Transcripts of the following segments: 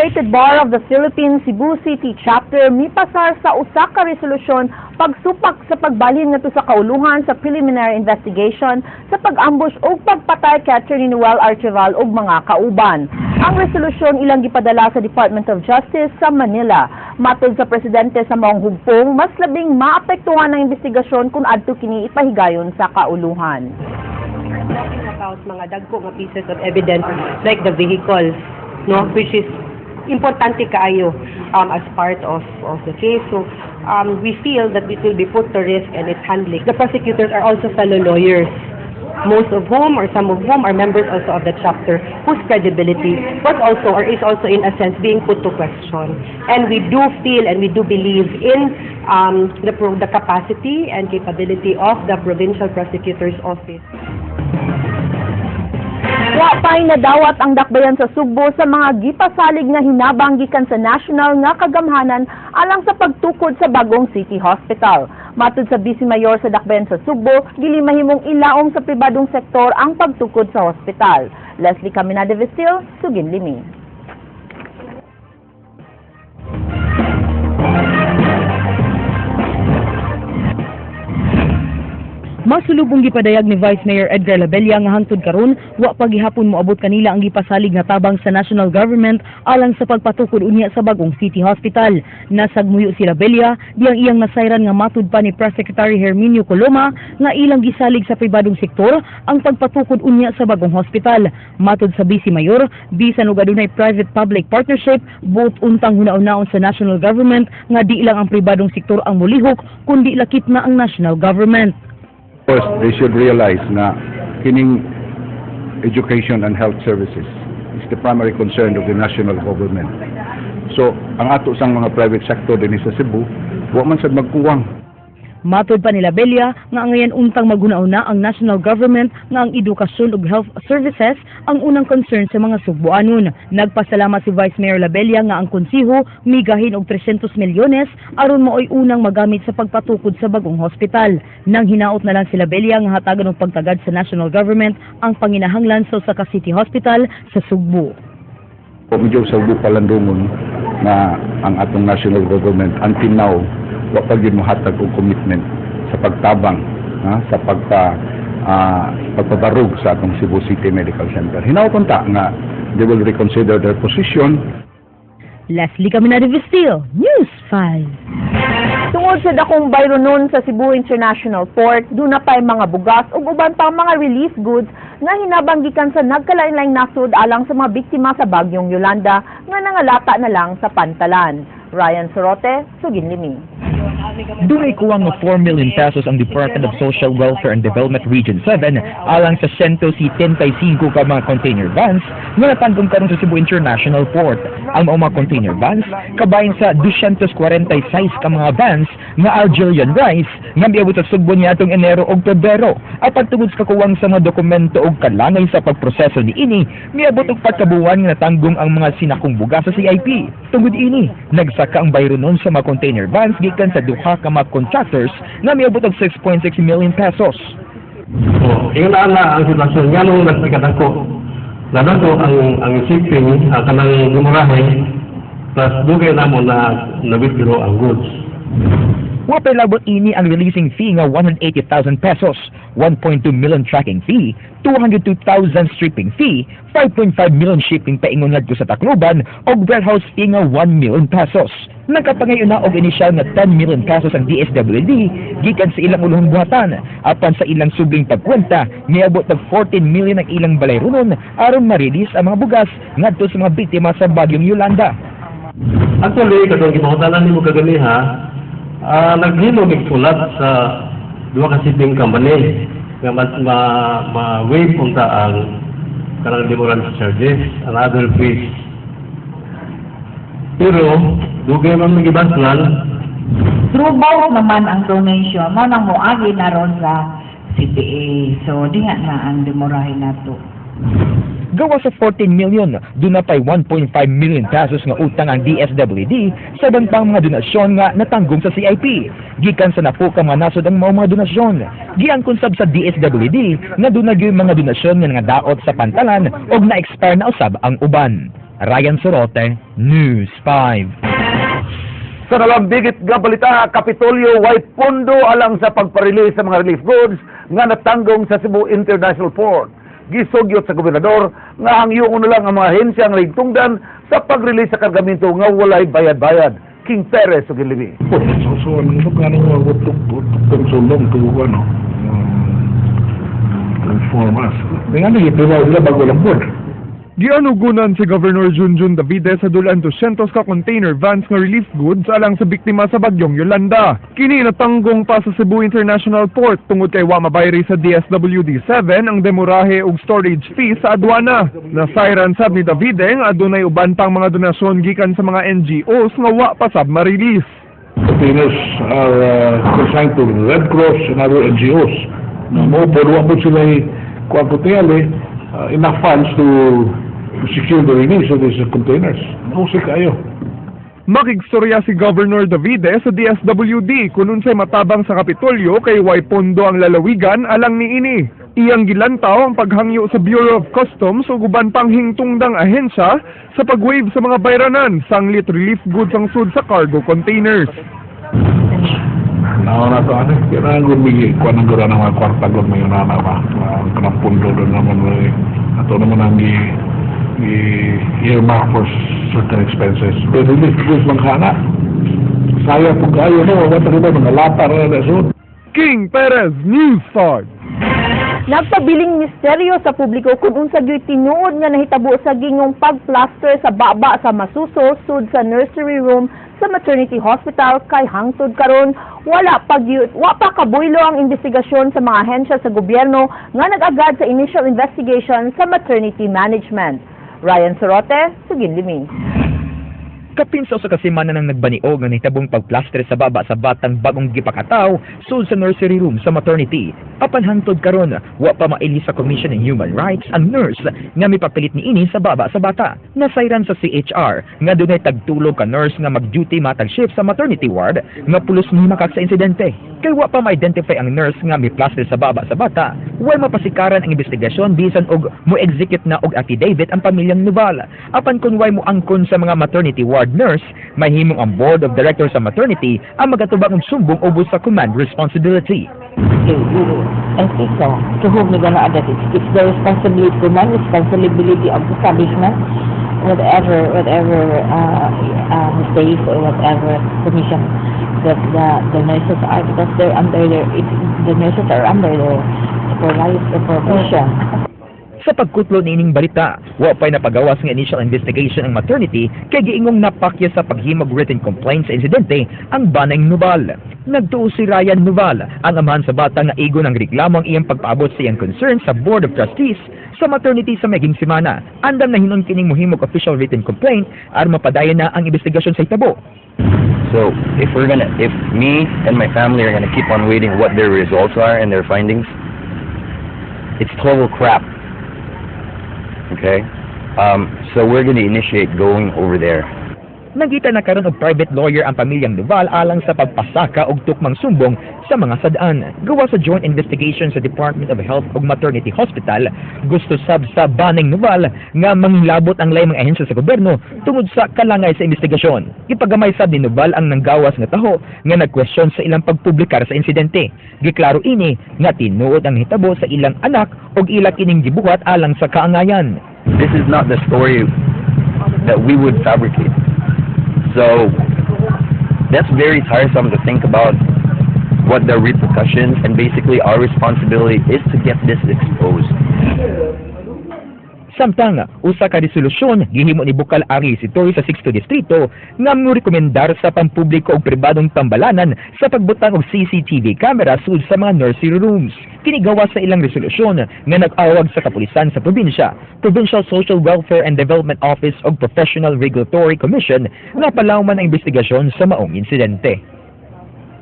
Integrated Bar of the Philippines Cebu City Chapter mipasar sa usa ka resolusyon pagsupak sa pagbalhin ngadto sa kauluhan sa preliminary investigation sa pag-ambush o pagpatay kay Attorney Noel Archival ug mga kauban. Ang resolusyon ilang gipadala sa Department of Justice sa Manila. Matod sa presidente sa maong hugpong, mas labing maapektuhan ang investigasyon kung adto kini ipahigayon sa kauluhan. Talking about mga dagko nga pieces of evidence like the vehicle, no, which is importante kaayo as part of the case. So we feel that it will be put to risk and its handling. The prosecutors are also fellow lawyers, most of whom or some of whom are members also of the chapter, whose credibility was also or is also in a sense being put to question. And we do feel and we do believe in the capacity and capability of the provincial prosecutor's office. Wa pay nadawat ang dakbayan sa Sugbo sa mga gipasalig nga hinabang gikan sa national nga kagamhanan alang sa pagtukod sa bagong City Hospital. Matud sa Vice Mayor sa dakbayan sa Sugbo, dili mahimong ilaom sa pribadong sektor ang pagtukod sa hospital. Leslie Caminade Vestil, Sugin Limi. Masulubong gipadayag ni Vice Mayor Edgar Labella nga hangtod karon wa pa gihapon moabot kanila ang gipasalig nga tabang sa national government alang sa pagpatukod unya sa bagong City Hospital. Nasagmuyo si Labella diyang iyang nasayran nga matud pa ni Press Secretary Herminio Coloma nga ilang gisalig sa pribadong sektor ang pagpatukod unya sa bagong hospital. Matud sa Vice Mayor, bisan og adunay private-public partnership, both untang hunaon-naon sa national government nga di lang ang pribadong sektor ang mulihok kundi lakip na ang national government. First, they should realize na kining education and health services is the primary concern of the national government. So, ang ato sang mga private sector din sa Cebu, wa man sad magkuwang. Matod pa ni Labella nga ngayon untang maghuna-una ang national government nga ang edukasyon ug health services ang unang concern sa mga Sugboanon. Nagpasalamat si Vice Mayor Labella nga ang konsiho migahin og 300 milyones aron maoy unang magamit sa pagpatukod sa bagong hospital. Nang hinaot na lang si Labella nga hatagan og pagtagad sa national government ang panginahanglan sa usa ka city hospital sa Sugbo. Medyo sa Sugbo palandungon na ang atong national government until now wa pa gyud mohatag og commitment sa pagtabang sa pagpabarug sa atong Cebu City Medical Center. Hinaut ta nga they will reconsider their position. Leslie Caminade Vestil, News 5. Tungod sa dakong bayronon sa Cebu International Port, duna pay mga bugas ug uban pang mga relief goods nga hinabanggikan sa nagkalain-laing nasud alang sa mga biktima sa bagyong Yolanda nga nangalata na lang sa pantalan. Ryan Sorote, Sugin Limi. Dunay kuwang nga 4 million pesos ang Department of Social Welfare and Development Region 7 alang sa 175 ka mga container vans nga natandong karon sa Cebu International Port. Ang mga container vans kabayan sa 246 ka mga vans nga Algerian rice nga miabot sa Sugbo niadtong Enero ug Pebrero. At pagtugod sa kakuwang sa mga dokumento ug kalangay sa pagproseso niini, miabot og pagkabuwan nga natanggong ang mga sinakong bugas sa CIP. Tungod ini, nagsaka ang bayronon sa mga container vans gikan sa duha ka mga contractors na miabot og 6.6 million pesos. Ingon na ang sitwasyon nga nung nagpikadako. Nadako ang shipping kanang gumurahe plus dugay na mo na withdraw ang goods. Wapay labot ini ang releasing fee nga 180,000 pesos, 1.2 million tracking fee, 202,000 stripping fee, 5.5 million shipping paingon ngadto sa Tacloban og warehouse fee nga 1 million pesos. Nagkapangayon na og inisyal nga 10 million pesos ang DSWD gikan sa ilang ulong buhatan apan sa ilang subling pagkwenta miabot og 14 million ang ilang balayronon aron ma-release ang mga bugas ngadto sa mga biktima sa bagyong Yolanda. Actually, katong gipangutanan nimo kagani naghimo mig sulat sa duha ka shipping company nga ma-waive unta ang kanang demurrage charges and other fees. Pero dugay man magibaslan through both naman ang donation mo nang moagi na ron sa CPA. So di nga na ang demurahin nato. Gawa sa 14 million, doon na pa'y 1.5 million pesos nga utang ang DSWD sa bantang mga donasyon nga natanggong sa CIP. Gikan sa napo ka mga nasod ang mga donasyon. Giangkon sab sa DSWD nga doon na mga donasyon nga daot sa pantalan o na-expire na usab ang uban. Ryan Sorote, News 5. Sa nalambigit nga balita, Kapitolyo way pondo alang sa pagparelease sa mga relief goods nga natanggong sa Cebu International Port. Gisugyot sa gobernador nga hangyoon na lang ang mga ahensya nga nagtungdan sa pag-release sa kargamento nga walay bayad-bayad. King Perez ug Gilibi. So ano nga utok sulong to inform us. Dengan ni pero wala bago lang board. Gianugunan si Governor Junjun Davide sa dulan 200 ka container vans nga relief goods alang sa biktima sa bagyong Yolanda. Kini natanggong pa sa Cebu International Port tungod kay wa mabayri sa DSWD-7 ang demurahe ug storage fee sa adwana. Nasayran sab ni Davide nga adunay uban pang mga donasyon gikan sa mga NGOs nga wa pa sab ma-release. Containers are consigned to Red Cross and other NGOs. Mo po sila enough funds to secure the release of these containers. Musik kayo. Makigstorya si Governor Davide sa DSWD kung unsay matabang sa Kapitolyo kay way pondo ang lalawigan alang niini. Iyang gilantaw ang paghangyo sa Bureau of Customs ug uban pang hingtungdang ahensya sa pag-waive sa mga bayranan sanglit relief goods ang sud sa cargo containers. Na to ano, kaya gumigi ko nang gura ng mga kwarta gon may na ba. Kanang pundo doon naman ato naman ang earmark for certain expenses. Pero relief goods man kana. Saya po kayo no, wala ba mga latar na sud. King Perez, News 5. Nagpabiling misteryo sa publiko kung unsa gyud tinuod nga nahitabo sa gingong pagplaster sa baba sa masuso sud sa nursery room sa maternity hospital kay hangtod karon wa pa kabuylo ang investigasyon sa mga ahensya sa gobyerno nga nag-agad sa initial investigation sa maternity management. Ryan Sorote, Suginlimin. Kapinsaw sa kasimana nang nagbaniog nga nahitabong pagplaster sa baba sa batang bagong gipakataw sud sa nursery room sa maternity. Apan hangtod karon, wa pa maili sa Commission on Human Rights ang nurse nga mipapilit niini sa baba sa bata. Nasayran sa CHR nga dunay tagtulog ka nurse nga mag-duty matag shift sa maternity ward nga pulos mimakak sa insidente. Kay wa pa ma-identify ang nurse nga miplaster sa baba sa bata, way mapasikaran ang investigasyon bisan og mo-execute na og affidavit ang pamilyang Noval. Apan kun way mo angkon sa mga maternity ward nurse, mahimong ang board of directors sa maternity ang magatubang og sumbong ubos sa command responsibility. And so, to whom we're gonna add that it's the responsibility, command responsibility of the establishment, whatever mistakes or whatever commission that the nurses are, because the nurses are under their supervision. Sa pagkutlo niining balita, wa pay napagawas nga initial investigation ang maternity kay giingong napakya sa paghimog written complaint sa insidente ang banang Noval. Nagtuo si Ryan Noval, ang amahan sa bata nga igon ang reklamo ang iyang pagpaabot sa iyang concern sa Board of Trustees sa maternity sa maging semana. Andam na hinon kining mohimog official written complaint aron mapadayon na ang investigasyon sa hitabo. So, if me and my family are gonna keep on waiting what their results are and their findings, it's total crap. Okay? So we're gonna initiate going over there. Nagita na karon og private lawyer ang pamilyang Noval alang sa pagpasaka og tukmang sumbong sa mga sadaan. Gawa sa joint investigation sa Department of Health ug Maternity Hospital, gusto sab sa banang Noval nga manglabot ang laing mga ahensya sa gobyerno tungod sa kalangay sa investigasyon. Ipagamay sab ni Noval ang nanggawas nga taho nga nagkwestiyon sa ilang pagpublikar sa insidente. Giklaro ini nga tinuod ang hitabo sa ilang anak ug ila kining gibuhat alang sa kaangayan. This is not the story that we would fabricate. So, that's very tiresome to think about what the repercussions, and basically our responsibility is to get this exposed. Samtang usa ka resolusyon gihimo ni Bukal Ari si Tory sa 6th Distrito nga morekomendar sa pampubliko og pribadong tambalanan sa pagbutang og CCTV camera sud sa mga nursery rooms. Kinigawa sa ilang resolusyon nga nag-awag sa kapulisan sa probinsya, Provincial Social Welfare and Development Office ug Professional Regulatory Commission nga palawman ang investigasyon sa maong insidente.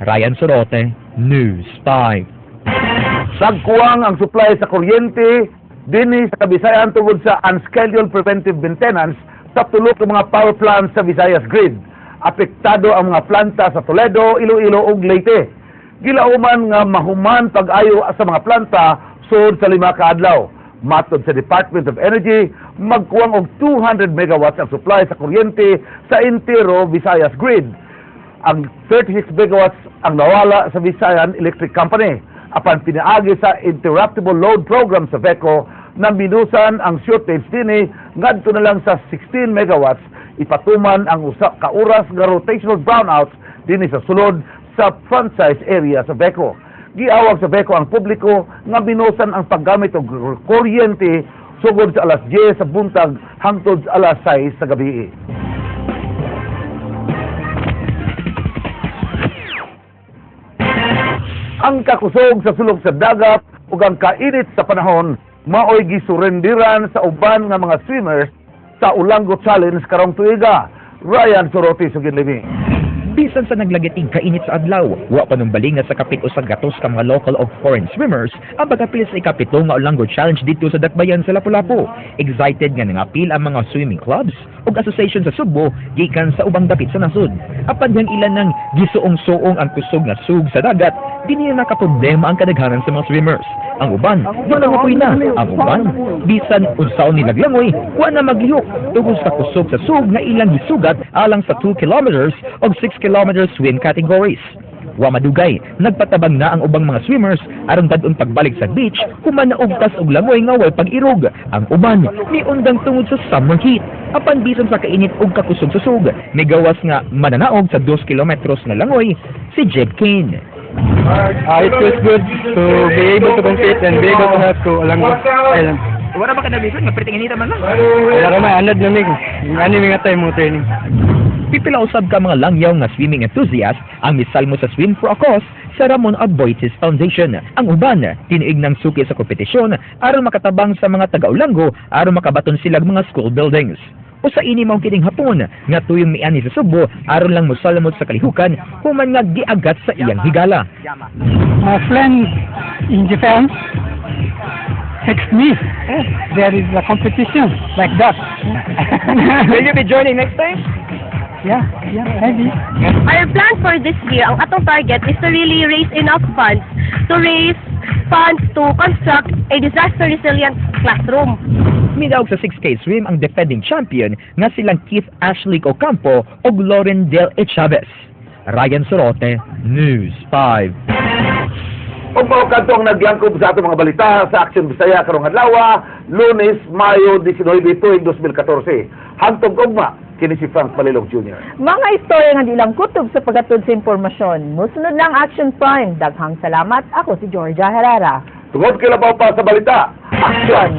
Ryan Sorote, News 5. Sagkuwang ang supply sa kuryente dinhi sa Kabisayan tungod sa unscheduled preventive maintenance sa tulo ka mga power plants sa Visayas grid. Apektado ang mga planta sa Toledo, Iloilo ug Leyte. Gilauman nga mahuman pag-ayo sa mga planta sud sa 5 ka adlaw. Matod sa Department of Energy, magkuwang og 200 megawatts ang supply sa kuryente sa entero Visayas grid. Ang 36 megawatts ang nawala sa Visayan Electric Company. Apan pinaagi sa Interruptible Load Program sa VECO na binusan ang shortage dinhi ngadto na lang sa 16 megawatts, ipatuman ang usa ka oras nga rotational brownouts dinhi sa sulod sa franchise area sa VECO. Giawag sa VECO ang publiko nga binusan ang paggamit og kuryente sugod sa alas 10 sa buntag hangtod sa alas 6 sa gabi. Ang kakusog sa sulog sa dagat ug ang kainit sa panahon maoy gisurendiran sa uban nga mga swimmers sa Ulango Challenge karong tuiga. Ryan Sorote, Suginlimi. Bisan sa naglagiting kainit sa adlaw, wa pa nung baling nga sa kapit o sa gatos ka mga local of foreign swimmers ang pagapil sa ikapito nga Ulango Challenge dito sa Dakbayan sa Lapu-Lapu. Excited nga nangapil ang mga swimming clubs ug association sa Subo gikan sa ubang dapit sa nasud. Apan yang ilan nang gisuong-suong ang kusog nga sug sa dagat, dili na nakaproblema ang kadaghanan sa mga swimmers. Ang uban, nangapoy na. Ang uban, bisan unsaon nilaglangoy, wa na maglihok tungod sa kusog sa sug nga ilang gisugat alang sa 2 kilometers o 6 kilometers swim categories. Wa madugay, nagpatabang na ang ubang mga swimmers aron dadun pagbalik sa beach human naugtas og langoy nga way pag-irog. Ang uban, niundang tungod sa summer heat. Apan bisan sa kainit og kakusog sa sug, may gawas nga mananaog sa 2 kilometros nga langoy si Jeb Kane. It feels good to be able to compete and be able to have to Ulango Island. Wala ba ka nabison nga pertinganita man lang? Wala ka may anad na mig. Ani mga time mo training. Pipila usab ka mga langyaw nga swimming enthusiast ang misalmo sa Swim for a Cause sa Ramon Aboites Foundation. Ang uban, tinuig ng suki sa kompetisyon aron makatabang sa mga taga-Ulango aron makabaton sila mga school buildings. O sa ini mao kining hapon nga tuyong miani sa Subo aron lang mosalamot sa kalihukan human nga giagat sa iyang higala. My friend in Japan text me. There is a competition like that. Will you be joining next time? Yeah, maybe. Our plan for this year, ang atong target is to really raise enough funds to construct a disaster-resilient classroom. Midawg sa 6K swim ang defending champion nga silang Keith Ashley Ocampo ug Lauren Del Chavez. Ryan Sorote, News 5. Og mao kadto ang naglangkob sa atong mga balita sa Aksyon Bisaya karong adlaw, Lunes, Mayo 19 tuig 2014. Hangtod ugma kini si Frank Palilog Jr. Mga istorya nga di lang kutob sa paghatod sa impormasyon. Musunod ng Action Prime. Daghang salamat. Ako si Georgia Herrera. Tungod kay labaw pa sa balita, Aksyon!